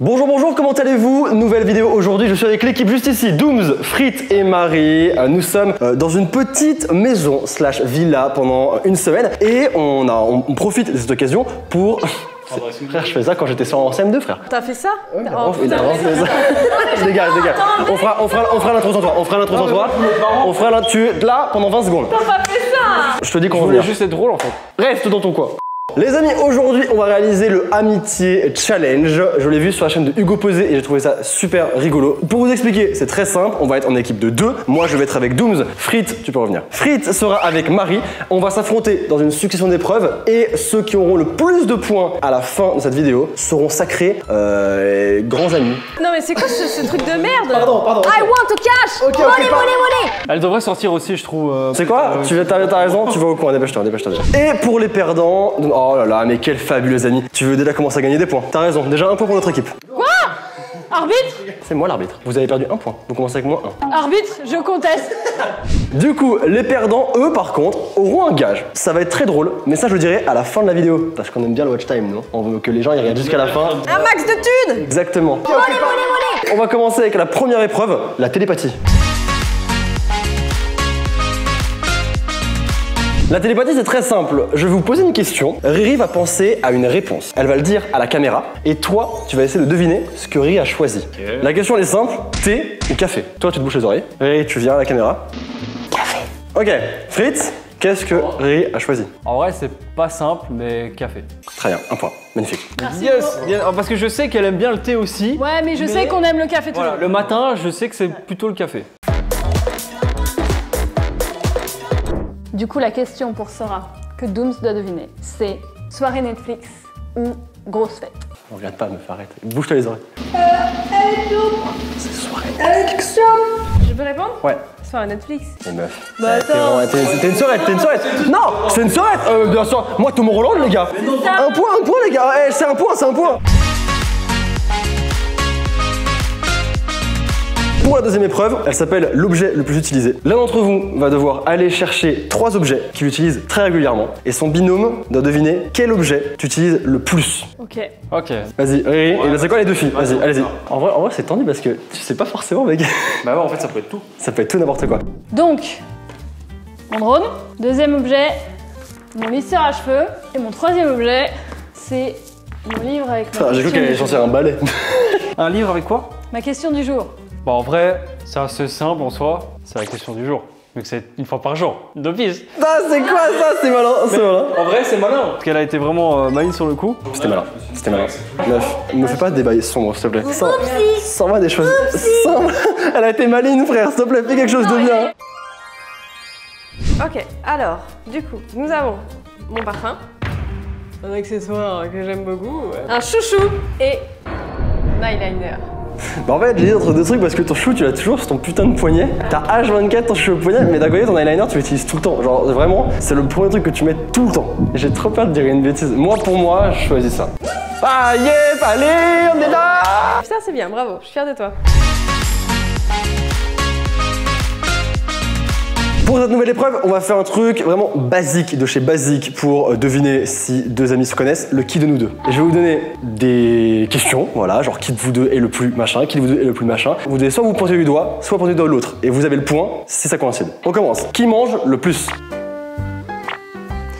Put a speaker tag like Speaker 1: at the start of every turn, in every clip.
Speaker 1: Bonjour, bonjour, comment allez-vous? Nouvelle vidéo aujourd'hui, je suis avec l'équipe juste ici, Dooms, Frites et Marie. Nous sommes dans une petite maison slash villa pendant une semaine et on profite de cette occasion pour... Frère, je fais ça quand j'étais en CM2, frère.
Speaker 2: T'as fait ça?
Speaker 1: Ouais, je dégage. On fera l'intro sans toi, on fera l'intro, tu es là pendant 20 secondes.
Speaker 2: T'as pas fait ça?
Speaker 1: Je te dis qu'on
Speaker 3: voulais juste être drôle en fait.
Speaker 1: Reste dans ton coin. Les amis, aujourd'hui, on va réaliser le Amitié Challenge. Je l'ai vu sur la chaîne de Hugo Posé et j'ai trouvé ça super rigolo. Pour vous expliquer, c'est très simple. On va être en équipe de 2. Moi, je vais être avec Dooms. Frites, tu peux revenir. Frites sera avec Marie. On va s'affronter dans une succession d'épreuves et ceux qui auront le plus de points à la fin de cette vidéo seront sacrés grands amis.
Speaker 2: Non mais c'est quoi ce truc de merde?
Speaker 1: Pardon.
Speaker 2: I want to cash!
Speaker 1: Ok,
Speaker 2: Mollet.
Speaker 3: Elle devrait sortir aussi, je trouve.
Speaker 1: C'est quoi? T'as raison, tu vas au coin, dépêche-toi déjà. Et pour les perdants, oh là là, mais quel fabuleux ami. Tu veux déjà commencer à gagner des points. T'as raison, déjà un point pour notre équipe.
Speaker 2: Quoi? Arbitre?
Speaker 1: C'est moi l'arbitre. Vous avez perdu un point. Vous commencez avec moins 1.
Speaker 2: Arbitre, je conteste.
Speaker 1: Du coup, les perdants, eux, par contre, auront un gage. Ça va être très drôle, mais ça, je le dirai à la fin de la vidéo. Parce qu'on aime bien le watch time, non? On veut que les gens y regardent jusqu'à la fin.
Speaker 2: Un max de thunes.
Speaker 1: Exactement.
Speaker 2: Mollet.
Speaker 1: On va commencer avec la première épreuve, la télépathie. La télépathie, c'est très simple. Je vais vous poser une question. Riri va penser à une réponse. Elle va le dire à la caméra. Et toi, tu vas essayer de deviner ce que Riri a choisi. Okay. La question, elle est simple. Thé ou café? Toi, tu te bouches les oreilles. Riri, tu viens à la caméra. Café. Ok. Fritz, qu'est-ce que Riri a choisi?
Speaker 3: En vrai, c'est pas simple, mais café.
Speaker 1: Très bien, un point. Magnifique.
Speaker 2: Merci
Speaker 3: yes. Parce que je sais qu'elle aime bien le thé aussi.
Speaker 2: Ouais, mais je sais qu'on aime le café toujours.
Speaker 3: Voilà, le matin, je sais que c'est plutôt le café.
Speaker 4: Du coup, la question pour Sora, que Dooms doit deviner, c'est soirée Netflix ou grosse fête?
Speaker 1: On regarde pas, meuf, arrête. Bouge-toi les oreilles. C'est soirée Netflix.
Speaker 2: Je peux répondre?
Speaker 1: Ouais.
Speaker 2: Soirée Netflix.
Speaker 1: Et meuf.
Speaker 2: Bah attends.
Speaker 1: T'es une sorette. Non, c'est une sorette. Bien sûr. Moi, Tom Holland, les gars. Un point, les gars. C'est un point. Pour la deuxième épreuve, elle s'appelle l'objet le plus utilisé. L'un d'entre vous va devoir aller chercher 3 objets qu'il utilise très régulièrement et son binôme doit deviner quel objet tu utilises le plus.
Speaker 2: Ok.
Speaker 1: Vas-y, Riri. Et c'est quoi les deux filles? Vas-y, allez-y. En vrai c'est tendu parce que tu sais pas forcément, mec.
Speaker 3: Bah ouais, en fait, ça peut être tout.
Speaker 1: Ça peut être tout n'importe quoi.
Speaker 4: Donc, mon drone. Deuxième objet, mon lisseur à cheveux. Et mon troisième objet, c'est mon livre avec ma
Speaker 1: J'ai cru
Speaker 4: question
Speaker 1: qu'elle allait
Speaker 4: du jour.
Speaker 1: chanter un balai.
Speaker 3: Un livre avec quoi?
Speaker 4: Ma question du jour.
Speaker 3: Bon, en vrai, c'est assez simple en soi. C'est la question du jour. Donc c'est une fois par jour. D'office.
Speaker 1: Ah, c'est quoi ça? C'est malin,
Speaker 3: En vrai, c'est malin. Parce qu'elle a été vraiment maligne sur le coup.
Speaker 1: C'était malin. Meuf, me fais pas des bails sombres, s'il te plaît. Sans moi des choses. Elle a été maligne, frère, s'il te plaît, fais quelque chose de bien.
Speaker 2: Ok, alors, du coup, nous avons mon parfum, un accessoire que j'aime beaucoup, un chouchou et un eyeliner.
Speaker 1: Bah en fait, j'ai dit entre deux trucs parce que ton chou, tu l'as toujours sur ton putain de poignet. T'as H24 ton chou au poignet, mais d'un côté, ton eyeliner, tu l'utilises tout le temps. Genre, vraiment, c'est le premier truc que tu mets tout le temps. Et j'ai trop peur de dire une bêtise. Pour moi, je choisis ça. Ah, yes, allez, on est là!
Speaker 2: Putain, c'est bien, bravo, je suis fière de toi.
Speaker 1: Pour cette nouvelle épreuve, on va faire un truc vraiment basique de chez basique pour deviner si deux amis se connaissent, le qui de nous deux. Et je vais vous donner des questions, voilà, genre qui de vous deux est le plus machin, qui de vous deux est le plus machin. Vous devez soit vous pointer du doigt, soit pointer du doigt de l'autre. Et vous avez le point si ça coïncide. On commence. Qui mange le plus?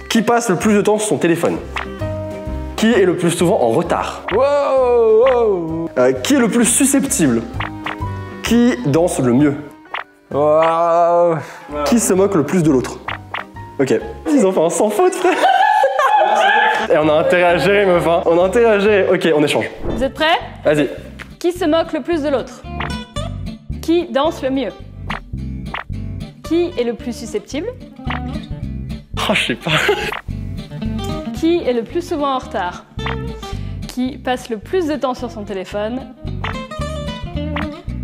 Speaker 1: Qui passe le plus de temps sur son téléphone? Qui est le plus souvent en retard?
Speaker 3: Wow.
Speaker 1: Qui est le plus susceptible? Qui danse le mieux?
Speaker 3: Wow.
Speaker 1: Qui se moque le plus de l'autre? Ok. Ils ont fait un sans faute, frère. Et on a intérêt à gérer, meuf, hein. On a intérêt à gérer. Ok, on échange.
Speaker 4: Vous êtes prêts?
Speaker 1: Vas-y.
Speaker 4: Qui se moque le plus de l'autre? Qui danse le mieux? Qui est le plus susceptible?
Speaker 1: Oh, je sais pas.
Speaker 4: Qui est le plus souvent en retard? Qui passe le plus de temps sur son téléphone?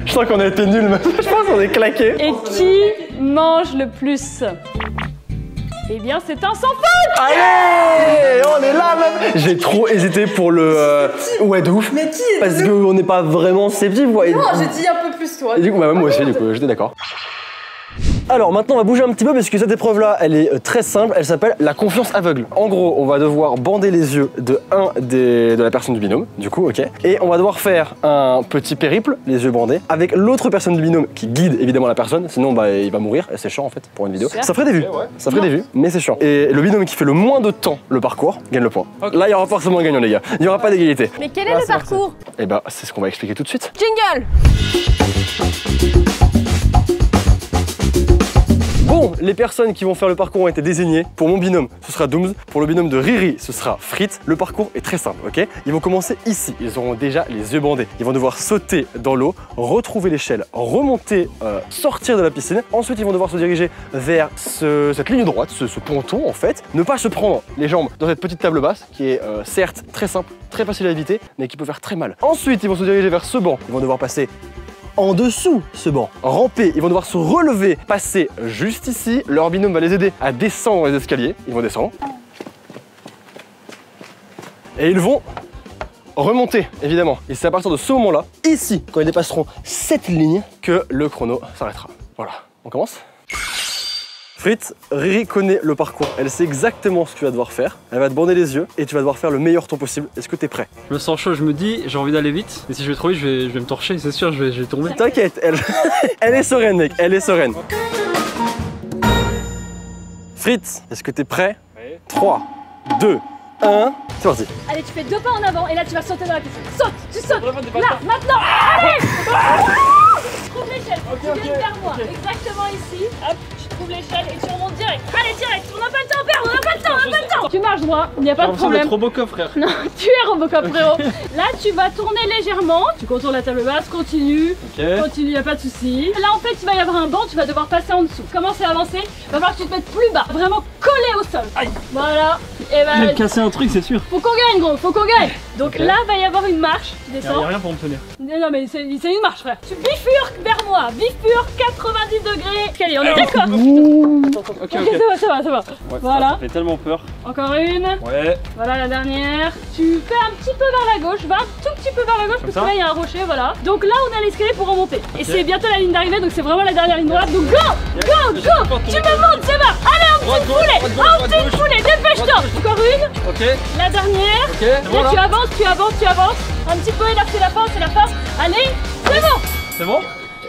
Speaker 1: Je sens qu'on a été nuls, meuf. Je pense qu'on est claqués.
Speaker 4: Et qui mange le plus? Eh bien, c'est un sans faute!
Speaker 1: Allez, on est là, meuf. J'ai trop hésité pour le... Ouais, de ouf.
Speaker 2: Mais qui?
Speaker 1: Parce qu'on n'est pas vraiment susceptible, ouais.
Speaker 2: Non, j'ai dit un peu plus toi.
Speaker 1: Et du coup, bah, moi aussi, du coup, j'étais d'accord. Alors maintenant on va bouger un petit peu parce que cette épreuve là elle est très simple, elle s'appelle la confiance aveugle. En gros on va devoir bander les yeux de la personne du binôme, du coup ok. Et on va devoir faire un petit périple, les yeux bandés, avec l'autre personne du binôme qui guide évidemment la personne, sinon bah il va mourir et c'est chiant en fait pour une vidéo.
Speaker 4: Super.
Speaker 1: Ça ferait des vues, ça ferait des vues, mais c'est chiant. Et le binôme qui fait le moins de temps le parcours gagne le point.
Speaker 3: Ok.
Speaker 1: Là il y aura forcément un gagnant les gars, il n'y aura pas d'égalité.
Speaker 2: Mais quel est le parcours?
Speaker 1: Et bah c'est ce qu'on va expliquer tout de suite.
Speaker 2: Jingle!
Speaker 1: Bon, les personnes qui vont faire le parcours ont été désignées. Pour mon binôme, ce sera Dooms. Pour le binôme de Riri, ce sera Fritz. Le parcours est très simple, ok? Ils vont commencer ici. Ils auront déjà les yeux bandés. Ils vont devoir sauter dans l'eau, retrouver l'échelle, remonter, sortir de la piscine. Ensuite, ils vont devoir se diriger vers cette ligne droite, ce ponton en fait. Ne pas se prendre les jambes dans cette petite table basse qui est certes très simple, très facile à éviter, mais qui peut faire très mal. Ensuite, ils vont se diriger vers ce banc. Ils vont devoir passer en dessous ce banc, ramper, ils vont devoir se relever, passer juste ici, leur binôme va les aider à descendre les escaliers, ils vont descendre. Et ils vont remonter, évidemment. Et c'est à partir de ce moment-là, ici, quand ils dépasseront cette ligne, que le chrono s'arrêtera. Voilà, on commence. Fritz, Riri connaît le parcours, elle sait exactement ce que tu vas devoir faire, elle va te bander les yeux et tu vas devoir faire le meilleur temps possible. Est-ce que tu es prêt?
Speaker 3: Je me sens chaud, je me dis, j'ai envie d'aller vite. Et si je vais trop vite, je vais me torcher, c'est sûr, je vais tomber.
Speaker 1: T'inquiète, elle est sereine mec, elle est sereine. Fritz, est-ce que tu es prêt?
Speaker 3: Oui.
Speaker 1: 3, 2, 1, c'est parti.
Speaker 4: Allez, tu fais 2 pas en avant et là tu vas sauter dans la piscine. Saute, tu sautes.
Speaker 3: Vraiment, dépasse
Speaker 4: Là,
Speaker 3: pas.
Speaker 4: maintenant. Allez. Trouve l'échelle. Tu viens vers moi. Exactement ici. Hop, tu trouves l'échelle et tu remontes direct. Allez, direct. On n'a pas le temps à perdre. On n'a pas le temps. On n'a pas le temps. Tu marches droit. Il n'y a pas de problème.
Speaker 3: Robocop, frère.
Speaker 4: Non, tu es Robocop, frérot. Là, tu vas tourner légèrement. Tu contournes la table basse. Continue.
Speaker 3: Ok.
Speaker 4: Continue, y a pas de souci. Là, en fait, il va y avoir un banc. Tu vas devoir passer en dessous. Commence à avancer. Il va falloir que tu te mettes plus bas. Vraiment collé au sol.
Speaker 3: Aïe.
Speaker 4: Voilà. Et
Speaker 3: Je vais me
Speaker 4: ben,
Speaker 3: casser un truc, c'est sûr.
Speaker 4: faut qu'on gagne, gros. Faut qu'on gagne. Donc
Speaker 3: Ok.
Speaker 4: là, va y avoir une marche. Tu
Speaker 3: Y'a
Speaker 4: descends.
Speaker 3: rien pour me tenir.
Speaker 4: Non, mais c'est une marche, frère. Tu bifurques vers moi. Bifurque 90 degrés. Allez, on est d'accord.
Speaker 3: Ok,
Speaker 4: Ok, ça va.
Speaker 3: Ouais,
Speaker 4: Voilà.
Speaker 3: Ça fait tellement peur.
Speaker 4: Encore une.
Speaker 3: Ouais.
Speaker 4: Voilà la dernière. Tu fais un petit peu vers la gauche, va un tout petit peu vers la gauche parce
Speaker 3: ça
Speaker 4: que là il y a un rocher, voilà. Donc là on a l'escalier pour remonter. Et c'est bientôt la ligne d'arrivée, donc c'est vraiment la dernière ligne droite. Donc go, go. Tu me montes, ça va. Allez, un petit poulet, dépêche-toi. Encore une.
Speaker 3: Ok.
Speaker 4: La dernière.
Speaker 3: Ok. C'est bon,
Speaker 4: Là,
Speaker 3: là.
Speaker 4: tu avances. Un petit peu et là c'est la fin, Allez, c'est bon.
Speaker 3: C'est bon?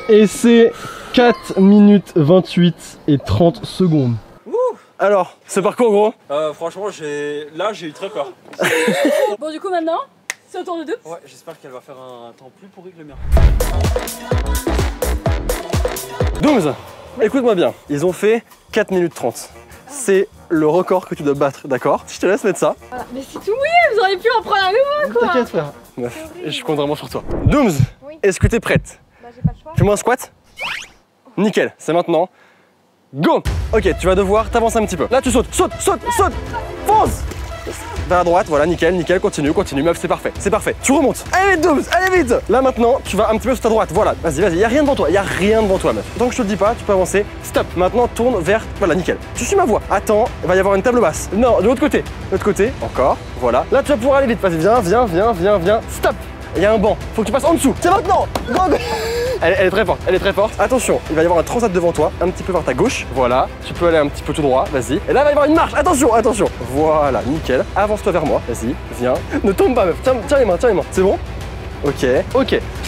Speaker 1: Et c'est 4 minutes 28 et 30 secondes. Alors, ce parcours gros,
Speaker 3: Franchement, là, j'ai eu très peur.
Speaker 4: Bon du coup maintenant, c'est au tour de 2.
Speaker 3: Ouais, j'espère qu'elle va faire un temps plus pourri que le mien.
Speaker 1: Dooms, écoute-moi bien, ils ont fait 4 minutes 30. C'est le record que tu dois battre, d'accord? Je te laisse mettre ça.
Speaker 4: Voilà. Mais c'est tout mouillé, vous auriez pu en prendre un nouveau quoi.
Speaker 1: T'inquiète frère. Meuf, et je compte vraiment sur toi. Dooms,
Speaker 2: Oui.
Speaker 1: est-ce que t'es prête?
Speaker 2: Bah j'ai pas le choix.
Speaker 1: Fais-moi un squat. Nickel, c'est maintenant. Go! Ok, tu vas devoir t'avancer un petit peu. Là, tu sautes, saute! Fonce! Vers la droite, voilà, nickel, continue, meuf, c'est parfait. Tu remontes. Allez vite, Dooms, allez vite! Là, maintenant, tu vas un petit peu sur ta droite, voilà. Vas-y, y'a rien devant toi, meuf. Tant que je te le dis pas, tu peux avancer. Stop, maintenant, tourne vers. Voilà, nickel. Tu suis ma voie. Attends, il va y avoir une table basse. Non, de l'autre côté. Encore, voilà. Là, tu vas pouvoir aller vite. Vas-y, viens. Stop! Il y a un banc, faut que tu passes en dessous. C'est maintenant! Go. Elle est très forte, Attention, il va y avoir un transat devant toi, un petit peu vers ta gauche. Voilà, tu peux aller un petit peu tout droit, vas-y. Et là, il va y avoir une marche, attention. Voilà, nickel. Avance-toi vers moi, vas-y, viens. Ne tombe pas, meuf, tiens les mains. C'est bon? Ok.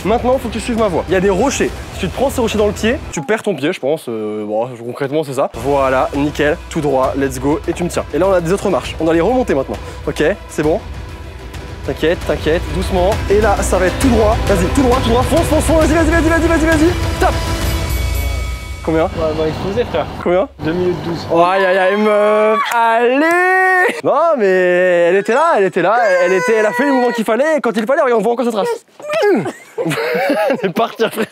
Speaker 1: Maintenant, il faut que tu suives ma voie. Il y a des rochers. Si tu te prends ces rochers dans le pied, tu perds ton pied, je pense. Bon, concrètement, c'est ça. Voilà, nickel, tout droit, let's go. Et tu me tiens. Et là, on a des autres marches. On doit les remonter maintenant. Ok, c'est bon? T'inquiète, doucement. Et là, ça va être tout droit. Vas-y, tout droit, fonce. Vas-y. Stop. Combien?
Speaker 3: Ouais, elle m'a explosé, frère.
Speaker 1: Combien?
Speaker 3: 2 minutes 12.
Speaker 1: Oh, aïe, meuf. Allez. Non, mais elle était là. Elle a fait les mouvements qu'il fallait. Et quand il fallait, regarde, on voit encore sa trace. Elle est partie après.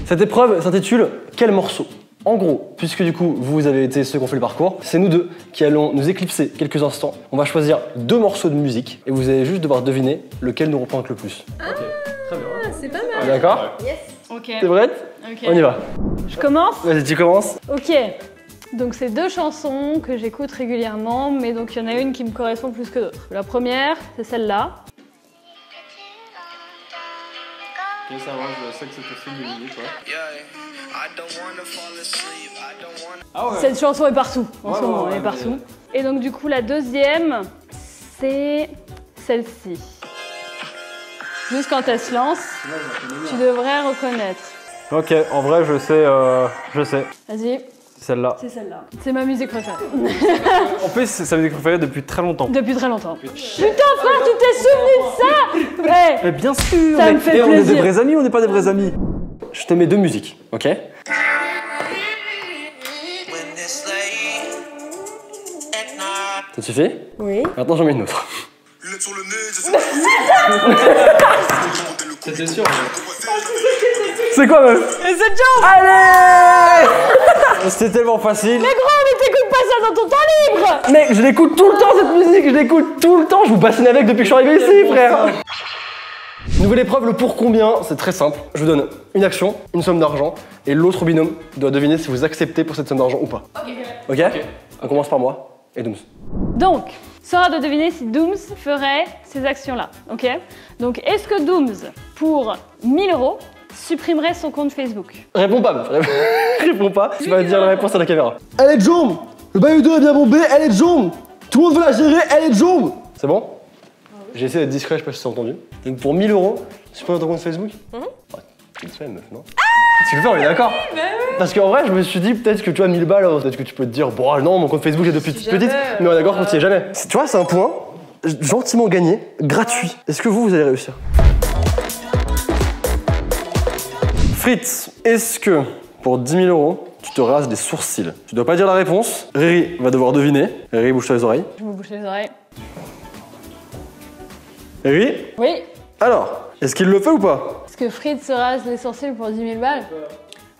Speaker 1: Cette épreuve s'intitule Quel morceau? En gros, puisque du coup, vous avez été ceux qui ont fait le parcours, c'est nous deux qui allons nous éclipser quelques instants. On va choisir 2 morceaux de musique et vous allez juste devoir deviner lequel nous représente le plus.
Speaker 3: Très bien.
Speaker 2: C'est pas mal.
Speaker 1: D'accord?
Speaker 2: Yes.
Speaker 4: Ok.
Speaker 1: T'es prête?
Speaker 4: Ok.
Speaker 1: On y va.
Speaker 4: Je commence.
Speaker 1: Vas-y, tu commences.
Speaker 4: Ok. Donc c'est 2 chansons que j'écoute régulièrement, mais donc il y en a une qui me correspond plus que d'autres. La première, c'est celle-là.
Speaker 3: Ok, ça va, je sais que c'est possible de gagner, quoi. Ah ouais.
Speaker 4: Cette chanson est partout, en
Speaker 3: Ouais,
Speaker 4: ce moment,
Speaker 3: ouais,
Speaker 4: elle est
Speaker 3: mais-
Speaker 4: partout. Et donc du coup, la deuxième, c'est celle-ci. Juste quand elle se lance, tu devrais reconnaître.
Speaker 3: Ok, en vrai, je sais.
Speaker 4: Vas-y,
Speaker 3: Celle-là.
Speaker 4: c'est celle-là. C'est ma musique préférée.
Speaker 3: En plus, c'est sa musique préférée depuis très longtemps.
Speaker 4: Depuis très longtemps. Putain frère, tu t'es souvenu de ça? Ouais.
Speaker 3: Mais bien sûr.
Speaker 4: Ça me fait
Speaker 3: on est des
Speaker 4: plaisir.
Speaker 3: vrais amis, on n'est pas des vrais amis.
Speaker 1: Je te mets 2 musiques, ok? Ça suffit?
Speaker 2: Oui.
Speaker 1: Maintenant j'en mets une autre.
Speaker 3: C'était sûr.
Speaker 1: C'est quoi meuf?
Speaker 4: Et cette chance!
Speaker 1: Allez! C'était tellement facile.
Speaker 4: Mais gros, mais t'écoutes pas ça dans ton temps libre!
Speaker 1: Mec, je l'écoute tout le temps cette musique, je l'écoute tout le temps, je vous bassine avec depuis que je suis arrivé ici, frère. Nouvelle épreuve, le pour combien, c'est très simple. Je vous donne une action, une somme d'argent, et l'autre binôme doit deviner si vous acceptez pour cette somme d'argent ou pas. Ok. On commence par moi et Dooms.
Speaker 4: Donc, sera de deviner si Dooms ferait ces actions-là, ok? Donc, est-ce que Dooms, pour 1000 €, supprimerait son compte Facebook?
Speaker 1: Réponds pas, meuf. Réponds pas, tu vas dire la réponse à la caméra. Elle est jaune. Le baillot 2 est bien bombé, elle est jaune. Tout le monde veut la gérer, elle est jaune. C'est bon? J'ai essayé d'être discret, je sais pas si c'est entendu. Donc pour 1000 €, tu prends ton compte Facebook? Tu le fais, meuf, non? Tu le fais, on est d'accord? Parce qu'en vrai, je me suis dit peut-être que tu as 1000 balles, peut-être que tu peux te dire, bon, non, mon compte Facebook j'ai depuis toute petite, mais on est d'accord qu'on t'y est jamais. Tu vois, c'est un point gentiment gagné, gratuit. Est-ce que vous allez réussir? Fritz, est-ce que pour 10 000 €, tu te rases des sourcils? Tu dois pas dire la réponse. Riri va devoir deviner. Riri, bouge-toi les oreilles.
Speaker 4: Je me bouche les oreilles.
Speaker 1: Riri,
Speaker 4: Oui.
Speaker 1: alors, est-ce qu'il le fait ou pas?
Speaker 4: Est-ce que Fritz se rase les sourcils pour 10 000 balles?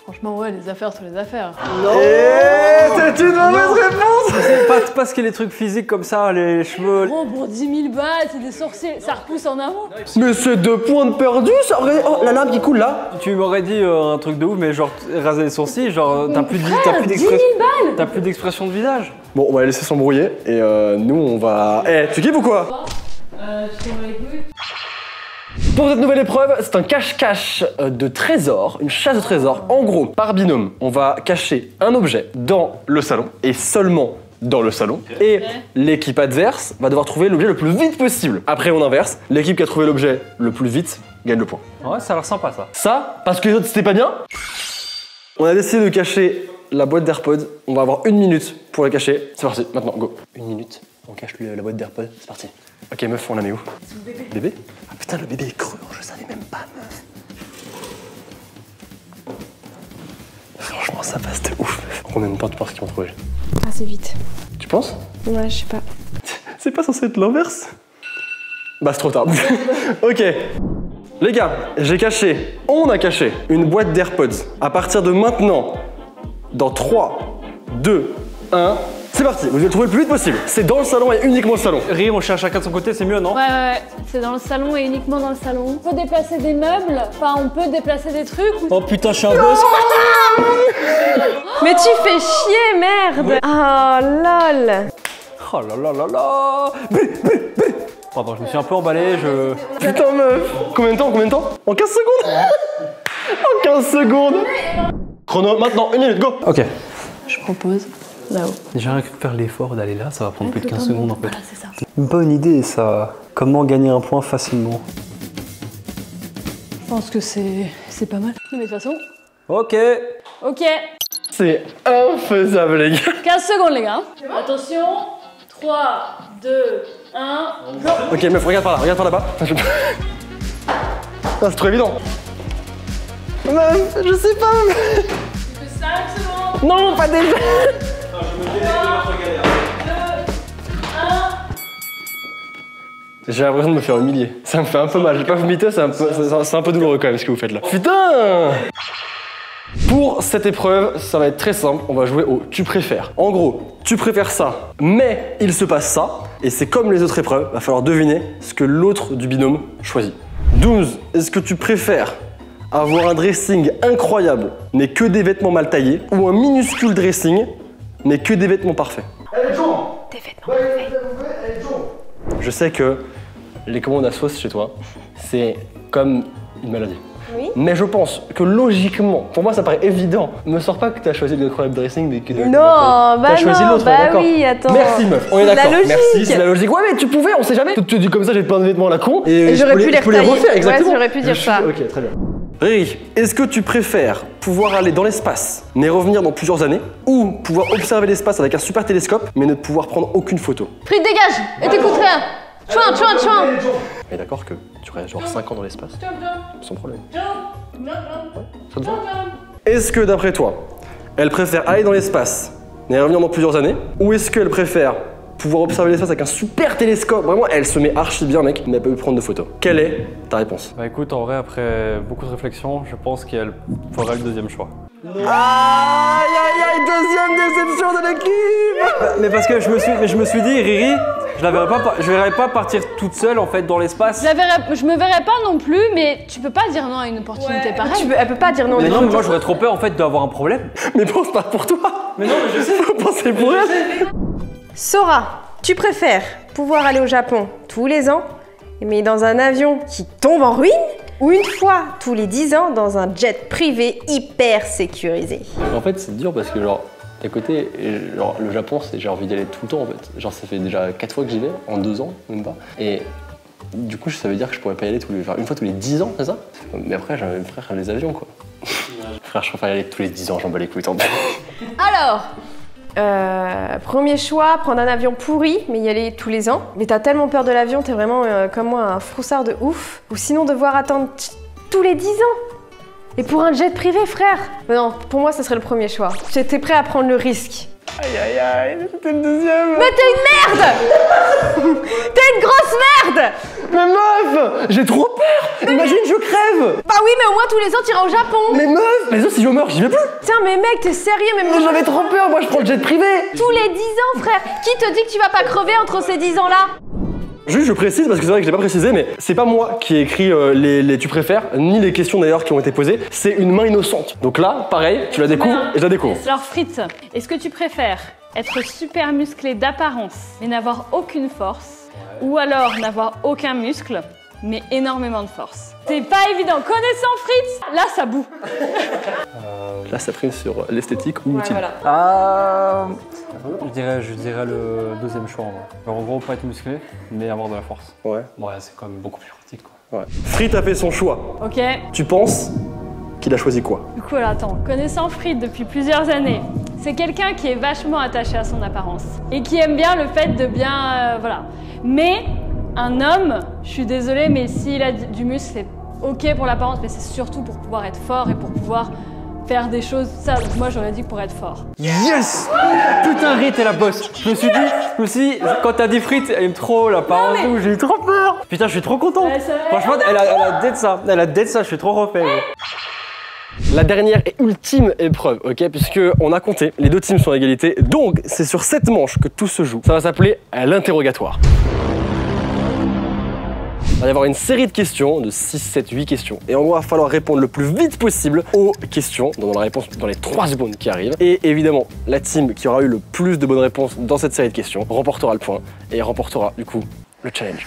Speaker 4: Franchement, ouais, les affaires sont les affaires.
Speaker 1: C'est une mauvaise réponse.
Speaker 3: Pas ce qu'il y a les trucs physiques comme ça, les cheveux.
Speaker 4: Gros, pour 10 000 balles, c'est des sourcils, ça repousse en avant.
Speaker 1: Mais c'est 2 points de perdu, ça aurait... Oh, la lame qui coule là.
Speaker 3: Tu m'aurais dit un truc de ouf, mais genre raser les sourcils, genre t'as plus
Speaker 4: 10 000 balles.
Speaker 3: T'as plus d'expression de visage.
Speaker 1: Bon, on va les laisser s'embrouiller et nous on va... Eh, tu kiffes ou quoi?
Speaker 4: Je t'en les couilles.
Speaker 1: Pour cette nouvelle épreuve, c'est un cache-cache de trésors, une chasse de trésors. En gros, par binôme, on va cacher un objet dans le salon et seulement dans le salon. Et l'équipe adverse va devoir trouver l'objet le plus vite possible. Après, on inverse. L'équipe qui a trouvé l'objet le plus vite gagne le point.
Speaker 3: Ouais, ça a l'air sympa ça.
Speaker 1: Ça, parce que les autres c'était pas bien, on a décidé de cacher la boîte d'AirPods. On va avoir 1 minute pour la cacher. C'est parti, maintenant, go. 1 minute, on cache la boîte d'AirPods, c'est parti. Ok meuf, on la met où? Bébé? Ah putain, le bébé est creux, je savais même pas meuf. Franchement, ça passe de ouf meuf. Combien de temps tu penses qu'ils vont trouver?
Speaker 2: Assez vite.
Speaker 1: Tu penses?
Speaker 2: Ouais, je sais pas.
Speaker 1: C'est pas censé être l'inverse? Bah c'est trop tard. Ok. Les gars, j'ai caché, on a caché une boîte d'AirPods. À partir de maintenant, dans 3, 2, 1, c'est parti. Vous devez le trouver le plus vite possible. C'est dans le salon et uniquement le salon.
Speaker 3: Rire, on cherche chacun de son côté, c'est mieux, non?
Speaker 4: Ouais. C'est dans le salon et uniquement dans le salon. On peut déplacer des meubles, enfin on peut déplacer des trucs.
Speaker 3: Oh putain, je suis un boss.
Speaker 2: Mais tu fais chier, merde. Ah, lol.
Speaker 3: Oh là là là là. Pardon, je me suis un peu emballé,
Speaker 1: Putain meuf. Combien de temps? En 15 secondes. En 15 secondes. Chrono, maintenant, 1 minute, go.
Speaker 3: Ok.
Speaker 4: Je propose là-haut.
Speaker 3: J'ai rien que faire l'effort d'aller là, ça va prendre plus de 15 secondes en fait.
Speaker 4: Voilà, c'est ça.
Speaker 3: Bonne idée ça. Comment gagner un point facilement?
Speaker 4: Je pense que c'est pas mal. Mais de toute façon.
Speaker 3: Ok.
Speaker 4: Ok.
Speaker 1: C'est infaisable les gars.
Speaker 4: 15 secondes les gars. Attention. 3, 2, 1, go.
Speaker 1: Ok meuf, regarde par là-bas. Ah, c'est trop évident. Meuf, je sais pas.
Speaker 4: 5 secondes.
Speaker 1: Non, pas déjà.
Speaker 4: 3, 2, 1.
Speaker 1: J'ai l'impression de me faire humilier. Ça me fait un peu mal. J'ai pas vomité, c'est un peu douloureux quand même ce que vous faites là. Putain! Pour cette épreuve, ça va être très simple. On va jouer au tu préfères. En gros, tu préfères ça, mais il se passe ça. Et c'est comme les autres épreuves, va falloir deviner ce que l'autre du binôme choisit. 12. Est-ce que tu préfères avoir un dressing incroyable, mais que des vêtements mal taillés, ou un minuscule dressing, mais que des vêtements parfaits?
Speaker 2: Des vêtements parfaits.
Speaker 1: Je sais que les commandes à sauce chez toi, c'est comme une maladie.
Speaker 2: Oui.
Speaker 1: Mais je pense que logiquement, pour moi ça paraît évident. Me sors pas que t'as choisi le web dressing, mais que
Speaker 2: Non, bah
Speaker 1: t'as choisi
Speaker 2: non,
Speaker 1: l'autre,
Speaker 2: bah
Speaker 1: d'accord.
Speaker 2: oui, attends.
Speaker 1: Merci meuf, on est
Speaker 2: C'est de la
Speaker 1: d'accord.
Speaker 2: logique.
Speaker 1: Merci, c'est la logique. Ouais, mais tu pouvais, on sait jamais. Tu te dis comme ça, j'ai plein de vêtements à la con. Et
Speaker 2: j'aurais pu les
Speaker 1: je peux les
Speaker 2: retailler.
Speaker 1: refaire, exactement.
Speaker 2: Ouais, j'aurais pu dire ça.
Speaker 1: Ok, très bien. Riri, est-ce que tu préfères pouvoir aller dans l'espace, mais revenir dans plusieurs années, ou pouvoir observer l'espace avec un super télescope, mais ne pouvoir prendre aucune photo?
Speaker 2: Frites, dégage et t'écoutes rien. Chouin.
Speaker 1: Mais d'accord que tu restes genre 5 ans dans l'espace, sans problème. Ça te va? Est-ce que d'après toi, elle préfère aller dans l'espace, mais revenir dans plusieurs années, ou est-ce qu'elle préfère pouvoir observer l'espace avec un super télescope? Vraiment, elle se met archi bien, mec, mais elle peut plus prendre de photos. Quelle est ta réponse?
Speaker 3: Bah écoute, en vrai, après beaucoup de réflexion, je pense qu'elle ferait le deuxième choix.
Speaker 1: Aïe, deuxième déception de l'équipe.
Speaker 3: Mais parce que je me suis dit, Riri, je verrais pas partir toute seule en fait dans l'espace.
Speaker 4: Je me verrais pas non plus, mais tu peux pas dire non à une opportunité pareille.
Speaker 2: Elle peut pas dire non.
Speaker 3: Mais non, mais moi j'aurais trop peur en fait d'avoir un problème.
Speaker 1: Mais pense pas pour toi.
Speaker 3: Mais non, mais je sais.
Speaker 1: Faut penser pour elle.
Speaker 2: Sora, tu préfères pouvoir aller au Japon tous les ans, mais dans un avion qui tombe en ruine, ou une fois tous les 10 ans dans un jet privé hyper sécurisé?
Speaker 1: En fait, c'est dur parce que genre, d'un côté, genre, le Japon, j'ai envie d'y aller tout le temps en fait. Genre, ça fait déjà 4 fois que j'y vais, en 2 ans, même pas. Et du coup, ça veut dire que je pourrais pas y aller une fois tous les 10 ans, c'est ça? Mais après, j'avais mes frères les avions quoi. Frère, je préfère y aller tous les 10 ans, j'en bats les couilles tant pis.
Speaker 2: Alors, premier choix, prendre un avion pourri, mais y aller tous les ans. Mais t'as tellement peur de l'avion, t'es vraiment comme moi un froussard de ouf. Ou sinon devoir attendre tous les 10 ans. Et pour un jet privé, frère. Mais non, pour moi, ça serait le premier choix. J'étais prêt à prendre le risque.
Speaker 1: Aïe, c'était le deuxième.
Speaker 2: Mais t'es une merde. T'es une grosse merde.
Speaker 1: Mais meuf, j'ai trop peur. Imagine, je crève.
Speaker 2: Bah oui, mais au moins tous les ans, t'iras au Japon.
Speaker 1: Mais meuf, mais si je meurs, j'y vais plus.
Speaker 2: Tiens, mais mec, t'es sérieux, mais
Speaker 1: Mais j'avais trop peur, moi je prends le jet privé.
Speaker 2: tous les 10 ans, frère. Qui te dit que tu vas pas crever entre ces 10 ans-là?
Speaker 1: Juste, je précise parce que c'est vrai que je l'ai pas précisé, mais c'est pas moi qui ai écrit les tu préfères, ni les questions d'ailleurs qui ont été posées. C'est une main innocente. Donc là, pareil, tu la découvres et je la découvre.
Speaker 4: Alors Fritz, est-ce que tu préfères être super musclé d'apparence mais n'avoir aucune force, ou alors n'avoir aucun muscle mais énormément de force? C'est pas évident. Connaissant Fritz, là ça boue.
Speaker 1: Là, ça prime sur l'esthétique ou utile.
Speaker 3: Je dirais le deuxième choix en vrai. Genre, en gros, pas être musclé, mais avoir de la force.
Speaker 1: Ouais.
Speaker 3: Ouais, c'est quand même beaucoup plus pratique quoi.
Speaker 1: Ouais. Frit a fait son choix.
Speaker 4: Ok.
Speaker 1: Tu penses qu'il a choisi quoi?
Speaker 4: Du coup, alors, attends. Connaissant Fritz depuis plusieurs années, c'est quelqu'un qui est vachement attaché à son apparence et qui aime bien le fait de bien, voilà. Mais un homme, je suis désolée, mais s'il a du muscle, c'est ok pour l'apparence, mais c'est surtout pour pouvoir être fort et pour pouvoir faire des choses. Ça, moi, j'aurais dit pour être fort.
Speaker 3: Yes! Putain, Rit est la boss. Je me suis dit, quand t'as dit frites, elle aime trop l'apparence,
Speaker 4: Non, mais-
Speaker 3: j'ai eu trop peur. Putain, je suis trop content.
Speaker 4: Ouais, c'est vrai.
Speaker 3: Franchement, elle a dead ça. Elle a dead ça, je suis trop refait.
Speaker 1: La dernière et ultime épreuve, ok, puisque on a compté, les deux teams sont à égalité, donc c'est sur cette manche que tout se joue. Ça va s'appeler l'interrogatoire. Il va y avoir une série de questions, de 6, 7, 8 questions. Et en gros, il va falloir répondre le plus vite possible aux questions, dans la réponse dans les 3 secondes qui arrivent. Et évidemment, la team qui aura eu le plus de bonnes réponses dans cette série de questions remportera le point et remportera du coup le challenge.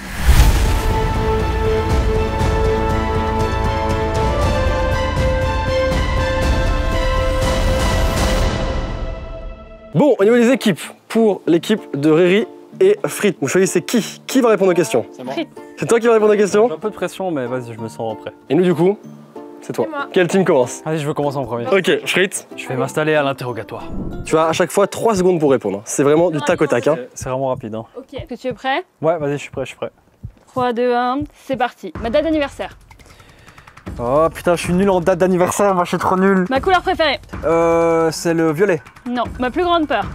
Speaker 1: Bon, au niveau des équipes, pour l'équipe de Riri et Frit, vous choisissez qui va répondre aux questions?
Speaker 3: C'est bon.
Speaker 4: Fritz.
Speaker 1: C'est toi qui vas répondre aux questions?
Speaker 3: J'ai un peu de pression, mais vas-y, je me sens prêt.
Speaker 1: Et nous, du coup, c'est toi.
Speaker 2: C'est moi.
Speaker 1: Quelle team commence?
Speaker 3: Allez, je veux commencer en premier.
Speaker 1: Ok, Frit,
Speaker 3: Je vais m'installer à l'interrogatoire.
Speaker 1: tu as à chaque fois 3 secondes pour répondre. C'est vraiment du tac au tac. Hein.
Speaker 3: C'est vraiment rapide. Hein.
Speaker 4: Ok. Est-ce que tu es prêt?
Speaker 3: Ouais, vas-y, je suis prêt.
Speaker 4: 3, 2, 1, c'est parti. Ma date d'anniversaire.
Speaker 3: Oh putain, je suis nul en date d'anniversaire, moi je suis trop nul.
Speaker 4: Ma couleur préférée.
Speaker 3: C'est le violet.
Speaker 4: Non. Ma plus grande peur.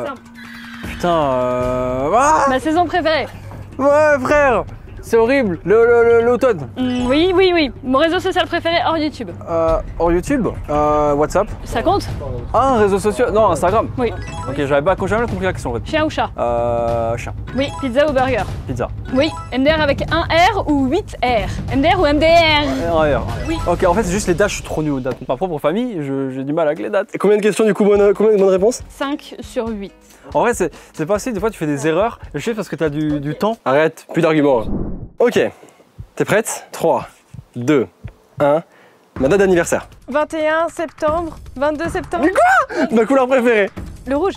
Speaker 3: Simple. Putain, Ah
Speaker 4: Ma saison préférée.
Speaker 3: ouais, frère, c'est horrible. L'automne.
Speaker 4: Oui. Mon réseau social préféré hors YouTube.
Speaker 3: Hors YouTube, WhatsApp.
Speaker 4: Ça compte?
Speaker 3: Ah, un réseau social. Non, Instagram.
Speaker 4: Oui.
Speaker 3: Ok, j'avais jamais compris la question en fait.
Speaker 4: Chien ou chat?
Speaker 3: Chien.
Speaker 4: Oui. Pizza ou burger?
Speaker 3: Pizza.
Speaker 4: Oui. MDR avec un R ou 8 R? MDR ou MDR? Oui.
Speaker 3: Ok, en fait, c'est juste les dates, je suis trop nul aux dates. Ma propre famille, j'ai du mal avec les dates.
Speaker 1: Et combien de questions du coup, combien de bonnes réponses?
Speaker 4: 5 sur 8.
Speaker 3: En vrai, c'est facile, des fois tu fais des erreurs. Je sais parce que t'as du temps.
Speaker 1: Arrête, plus d'arguments. Ok, t'es prête? 3, 2, 1. Ma date d'anniversaire.
Speaker 2: 21 septembre, 22 septembre.
Speaker 1: Mais quoi? Ma couleur préférée.
Speaker 2: Le rouge.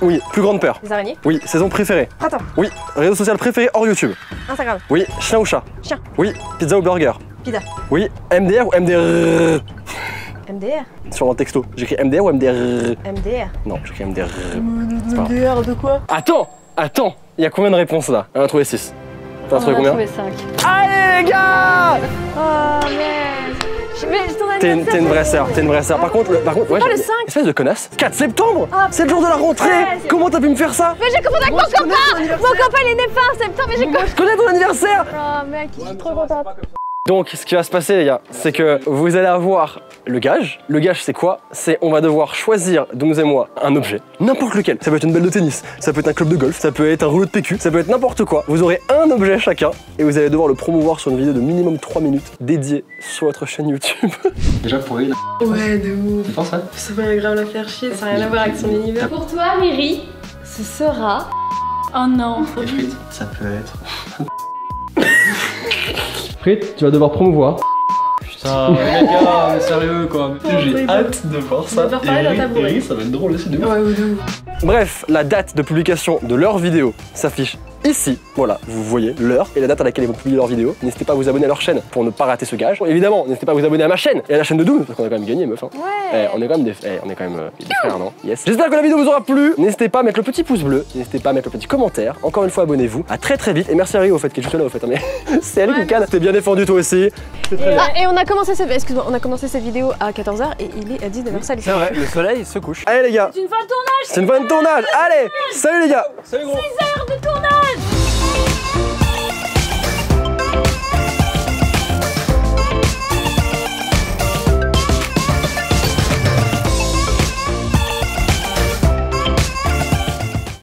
Speaker 1: Oui. Plus grande peur.
Speaker 2: Les araignées.
Speaker 1: Oui. Saison préférée.
Speaker 2: Attends.
Speaker 1: Oui. Réseau social préféré hors YouTube.
Speaker 2: Instagram.
Speaker 1: Oui. Chien ou chat.
Speaker 2: Chien.
Speaker 1: Oui. Pizza ou burger.
Speaker 2: Pizza.
Speaker 1: Oui. MDR ou MDR.
Speaker 2: MDR.
Speaker 1: Sur mon texto. J'écris MDR ou MDR.
Speaker 2: MDR.
Speaker 1: Non, j'écris MDR.
Speaker 2: MDR de quoi?
Speaker 1: Attends. Il y a combien de réponses là? On a trouvé 6. T'en as trouvé combien?
Speaker 4: 5.
Speaker 1: Allez les gars!
Speaker 2: Oh merde. Mais ton
Speaker 1: T'es
Speaker 2: anniversaire.
Speaker 1: une vraie sœur, t'es une vraie sœur. Par contre, ouais,
Speaker 2: pas le 5.
Speaker 1: espèce de connasse. 4 septembre.
Speaker 2: Ah,
Speaker 1: c'est le jour de la rentrée.
Speaker 2: ouais,
Speaker 1: Comment t'as pu me faire ça?
Speaker 2: Mais j'ai confondu avec mon copain. Mon copain il est né fin septembre mais j'ai confondu.
Speaker 1: Je connais ton anniversaire.
Speaker 2: Oh mec, je suis trop contente.
Speaker 1: Donc, ce qui va se passer, les gars, c'est que vous allez avoir le gage. Le gage, c'est quoi? C'est on va devoir choisir, Doomz et moi, un objet. N'importe lequel. Ça peut être une balle de tennis, ça peut être un club de golf, ça peut être un rouleau de PQ, ça peut être n'importe quoi. Vous aurez un objet chacun et vous allez devoir le promouvoir sur une vidéo de minimum 3 minutes dédiée sur votre chaîne YouTube. Déjà pour lui,
Speaker 2: Ouais, de ouf.
Speaker 1: tu penses ça?
Speaker 2: Ça va grave la faire chier, ça n'a rien à voir avec son univers.
Speaker 4: Pour toi, Riri, ce sera... Oh non.
Speaker 1: Les frites, ça peut être... Frites, tu vas devoir promouvoir.
Speaker 3: Putain, les gars, mais sérieux quoi.
Speaker 1: J'ai hâte de voir ça.
Speaker 2: On va faire pareil dans ta bourrée.
Speaker 1: Ça va être drôle aussi de ouf.
Speaker 2: Ouais, ou de ouf.
Speaker 1: Bref, la date de publication de leur vidéo s'affiche ici. Voilà, vous voyez l'heure et la date à laquelle ils vont publier leur vidéo. N'hésitez pas à vous abonner à leur chaîne pour ne pas rater ce gage. Bon, évidemment, n'hésitez pas à vous abonner à ma chaîne et à la chaîne de Doomz parce qu'on a quand même gagné, meuf. Hein.
Speaker 2: Ouais.
Speaker 1: On est quand même des frères, non? Yes. J'espère que la vidéo vous aura plu. N'hésitez pas à mettre le petit pouce bleu. N'hésitez pas à mettre le petit commentaire. Encore une fois, abonnez-vous. À très vite. Et merci à Rio au fait qui est juste là au fait. Hein, mais c'est elle qui canne. T'es bien défendu toi aussi. C'est très bien.
Speaker 2: Ah, et on a commencé cette vidéo à 14h et il est à 19h. Salut.
Speaker 1: C'est vrai, le soleil se couche. Allez les gars,
Speaker 4: C'est une fin de tournage.
Speaker 1: c'est une fin de tournage. Allez, salut les gars.
Speaker 3: Salut gros.
Speaker 4: 6 heures de tournage.